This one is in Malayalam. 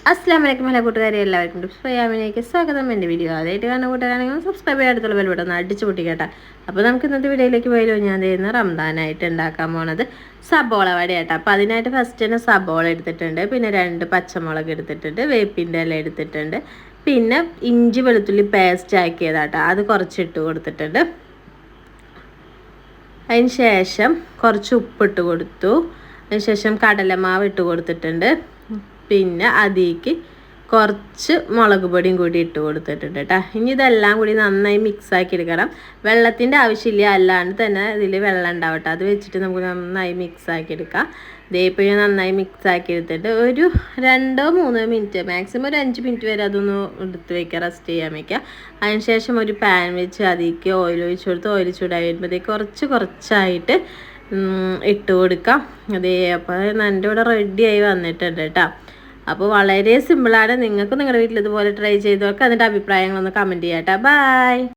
അസ്സലാമു അലൈക്കും എല്ലാ കൂട്ടുകാരെ എല്ലാവർക്കും ടിപ്സ് ഫാമിലിയിലേക്ക് സ്വാഗതം. എൻ്റെ വീഡിയോ ആദ്യമായിട്ട് കാണുന്ന കൂട്ടുകാരാണെങ്കിൽ സബ്സ്ക്രൈബ് ചെയ്യാൻ അടുത്തുള്ള ബെൽ ബട്ടൺ അടിച്ച് പൊട്ടിക്കട്ടെ. അപ്പോൾ നമുക്ക് ഇന്നത്തെ വീഡിയോയിലേക്ക് പോയാലോ. ഞാൻ ചെയ്യുന്ന റംദാനായിട്ട് ഉണ്ടാക്കാൻ പോണത് സബോള വടയാട്ടോ. അപ്പോൾ അതിനായിട്ട് ഫസ്റ്റ് തന്നെ സബോള എടുത്തിട്ടുണ്ട്, പിന്നെ 2 പച്ചമുളക് എടുത്തിട്ടുണ്ട്, വേപ്പിൻ്റെ ഇല എടുത്തിട്ടുണ്ട്, പിന്നെ ഇഞ്ചി വെളുത്തുള്ളി പേസ്റ്റ് ആക്കിയതാട്ടോ, അത് കുറച്ചിട്ട് കൊടുത്തിട്ടുണ്ട്. അതിന് ശേഷം കുറച്ച് ഉപ്പിട്ട് കൊടുത്തു. അതിന് ശേഷം കടലമാവ് ഇട്ട് കൊടുത്തിട്ടുണ്ട്. പിന്നെ അതിലേക്ക് കുറച്ച് മുളക് പൊടിയും കൂടി ഇട്ട് കൊടുത്തിട്ടുണ്ട് കേട്ടോ. ഇനി ഇതെല്ലാം കൂടി നന്നായി മിക്സാക്കി എടുക്കണം. വെള്ളത്തിൻ്റെ ആവശ്യമില്ല, അല്ലാണ്ട് തന്നെ ഇതിൽ വെള്ളം ഉണ്ടാവട്ടെ. അത് വെച്ചിട്ട് നമുക്ക് നന്നായി മിക്സാക്കി എടുക്കാം. ഇതേപ്പോഴും നന്നായി മിക്സാക്കി എടുത്തിട്ട് ഒരു 2-3 മിനിറ്റ്, മാക്സിമം ഒരു 5 മിനിറ്റ് വരെ അതൊന്ന് എടുത്ത് വയ്ക്കുക, റെസ്റ്റ് ചെയ്യാൻ വയ്ക്കുക. അതിന് ശേഷം ഒരു പാൻ വെച്ച് അതിലേക്ക് ഓയിൽ ഒഴിച്ച് കൊടുത്ത് ഓയിൽ ചൂടായി വരുമ്പോഴത്തേക്ക് കുറച്ചായിട്ട് ഇട്ട് കൊടുക്കാം. അതേ അപ്പോൾ എൻ്റെ ഇവിടെ റെഡിയായി വന്നിട്ടുണ്ട് കേട്ടോ. അപ്പോൾ വളരെ സിമ്പിളാണ്. നിങ്ങൾക്ക് നിങ്ങളുടെ വീട്ടിൽ ഇതുപോലെ ട്രൈ ചെയ്ത് നോക്കുക. അതിൻ്റെ അഭിപ്രായങ്ങളൊന്ന് കമൻറ്റ് ചെയ്യാം കേട്ടോ. ബൈ.